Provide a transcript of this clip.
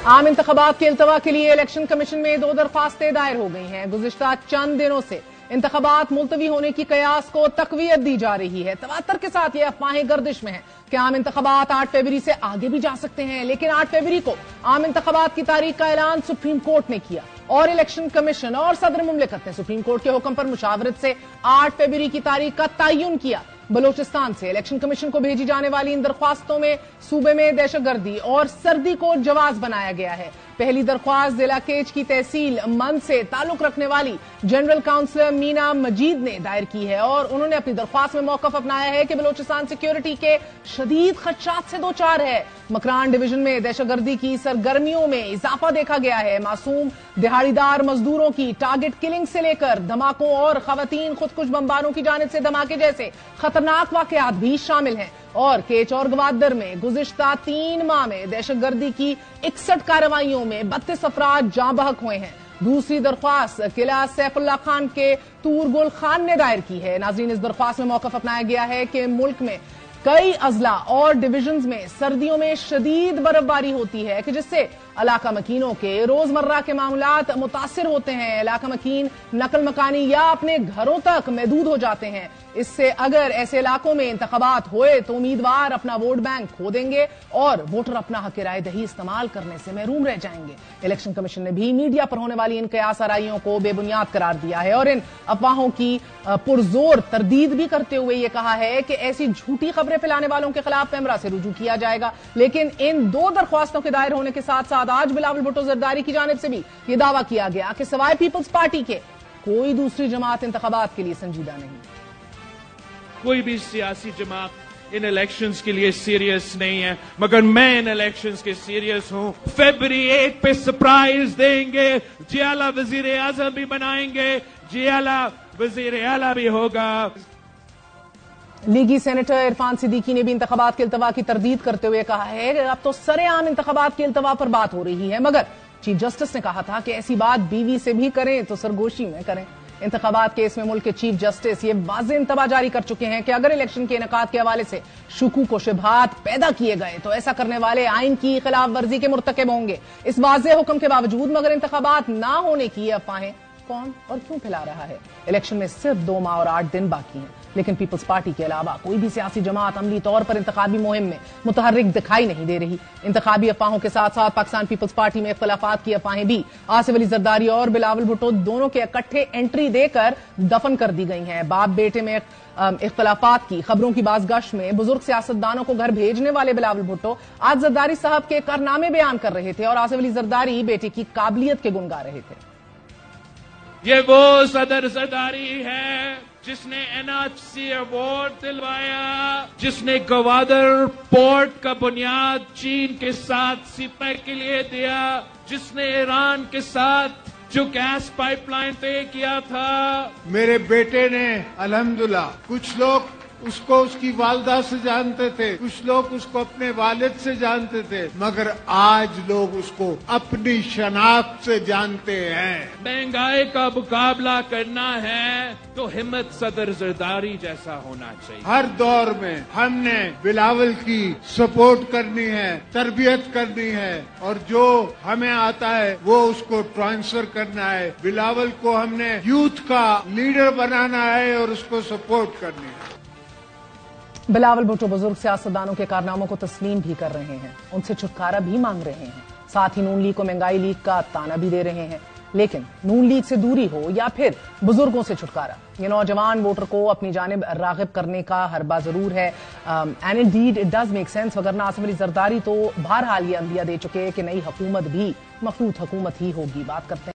आम इंतखाबात के इल्तवा के लिए इलेक्शन कमीशन में 2 दरख्वास्तें दायर हो गई हैं। गुज़िश्ता चंद दिनों से इंतखाबात मुलतवी होने की कयास को तकवीयत दी जा रही है। तवातर के साथ ये अफवाहें गर्दिश में हैं कि आम इंतखाबात 8 फरवरी से आगे भी जा सकते हैं, लेकिन 8 फरवरी को आम इंतखाबात की तारीख का ऐलान सुप्रीम कोर्ट ने किया और इलेक्शन कमीशन और सदर मुमलिकत ने सुप्रीम कोर्ट के हुक्म पर मुशावरत से 8 फरवरी की तारीख का तयन किया। बलोचिस्तान से इलेक्शन कमीशन को भेजी जाने वाली इन दरख्वास्तों में सूबे में दहशतगर्दी और सर्दी को जवाज बनाया गया है। पहली दरख्वास्त जिला केच की तहसील मंद से ताल्लुक रखने वाली जनरल काउंसलर मीना मजीद ने दायर की है और उन्होंने अपनी दरख्वास्त में मौकफ अपनाया है कि बलोचिस्तान सिक्योरिटी के शदीद खदशात से दो चार है। मकरान डिवीजन में दहशतगर्दी की सरगर्मियों में इजाफा देखा गया है। मासूम दिहाड़ीदार मजदूरों की टारगेट किलिंग से लेकर धमाकों और खवातीन खुदकुश बमबारों की जानिब से धमाके जैसे खतरनाक वाकयात भी शामिल हैं। और केच और गवादर में गुज़िश्ता 3 माह में दहशतगर्दी की 61 कार्रवाइयों में 32 अफराद जाँ बहक हुए हैं। दूसरी दरख्वास्त किला सैफुल्लाह खान के तूरगुल खान ने दायर की है। नाज़रीन, इस दरख्वास्त में मौकफ अपनाया गया है कि मुल्क में कई अजला और डिवीजन्स में सर्दियों में शदीद बर्फबारी होती है कि जिससे इलाका मकीनों के रोजमर्रा के मामलात मुतासिर होते हैं। इलाका मकीन नकल मकानी या अपने घरों तक महदूद हो जाते हैं। इससे अगर ऐसे इलाकों में इंतखाबात हुए तो उम्मीदवार अपना वोट बैंक खो देंगे और वोटर अपना हक राय दही इस्तेमाल करने से महरूम रह जाएंगे। इलेक्शन कमीशन ने भी मीडिया पर होने वाली इन कयास आराइयों को बेबुनियाद करार दिया है और इन अफवाहों की पुरजोर तरदीद भी करते हुए ये कहा है कि ऐसी झूठी खबरें फैलाने वालों के खिलाफ पेमरा से रुजू किया जाएगा। लेकिन इन 2 दरख्वास्तों के दायर होने के साथ साथ आज बिलावल भुट्टो जरदारी की जानिब से भी ये दावा किया गया कि सिवाय पीपल्स पार्टी के कोई दूसरी जमात इंतखाबात के लिए संजीदा नहीं। कोई भी सियासी जमात इन इलेक्शंस के लिए सीरियस नहीं है, मगर मैं इन इलेक्शंस के सीरियस हूं। फरवरी 1 पे सरप्राइज देंगे, जियाला वजीर आजम भी बनाएंगे, जियाला वजीर आला भी होगा। लीगी सेनेटर इरफान सिद्दीकी ने भी इंतखाबात के इल्तवा की तरदीद करते हुए कहा है कि अब तो सरेआम इंतखाबात के इल्तवा पर बात हो रही है, मगर चीफ जस्टिस ने कहा था कि ऐसी बात बीवी से भी करें तो सरगोशी में करें। इंतखाबात केस में मुल्क के चीफ जस्टिस ये वाज़ेह इंतबा जारी कर चुके हैं कि अगर इलेक्शन के इनेकाद के हवाले से शुकूक व शुबहात पैदा किए गए तो ऐसा करने वाले आइन की खिलाफ वर्जी के मुर्तकिब होंगे। इस वाज़ेह हुक्म के बावजूद मगर इंतखाबात ना होने की अफवाहें कौन और क्यों फैला रहा है? इलेक्शन में सिर्फ 2 माह और 8 दिन बाकी हैं, लेकिन पीपल्स पार्टी के अलावा कोई भी सियासी जमात अमली तौर पर इंतखाबी मुहिम में मुतहर्रिक दिखाई नहीं दे रही। इंतखाबी अफवाहों के साथ साथ पाकिस्तान पीपल्स पार्टी में इख्तलाफात की अफवाहें भी आसिफ अली जरदारी और बिलावल भुट्टो दोनों के इकट्ठे एंट्री देकर दफन कर दी गई हैं। बाप बेटे में इख्तलाफात की खबरों की बाज़गश में बुजुर्ग सियासतदानों को घर भेजने वाले बिलावल भुट्टो आज जरदारी साहब के कारनामे बयान कर रहे थे और आसिफ अली जरदारी बेटे की काबिलियत के गुण गा रहे थे। ये वो सदर जरदारी है जिसने एनआरसी अवार्ड दिलवाया, जिसने गवादर पोर्ट का बुनियाद चीन के साथ सिपह के लिए दिया, जिसने ईरान के साथ जो गैस पाइपलाइन तय किया था। मेरे बेटे ने अल्हम्दुलिल्लाह, कुछ लोग उसको उसकी वालदा से जानते थे, कुछ लोग उसको अपने वालिद से जानते थे, मगर आज लोग उसको अपनी शनाख्त से जानते हैं। महंगाई का मुकाबला करना है तो हिम्मत सदर जरदारी जैसा होना चाहिए। हर दौर में हमने बिलावल की सपोर्ट करनी है, तरबियत करनी है और जो हमें आता है वो उसको ट्रांसफर करना है। बिलावल को हमने यूथ का लीडर बनाना है और उसको सपोर्ट करनी है। बिलावल भुट्टो बुजुर्ग सियासतदानों के कारनामों को तस्लीम भी कर रहे हैं, उनसे छुटकारा भी मांग रहे हैं, साथ ही नून लीग को महंगाई लीग का ताना भी दे रहे हैं। लेकिन नून लीग से दूरी हो या फिर बुजुर्गों से छुटकारा, ये नौजवान वोटर को अपनी जानिब रागिब करने का हरबा जरूर है। And indeed it does make sense, वगरना आसिफ अली जरदारी तो बहरहाल ये अंदिया दे चुके हैं कि नई हुकूमत भी मखलूत हुकूमत ही होगी। बात करते हैं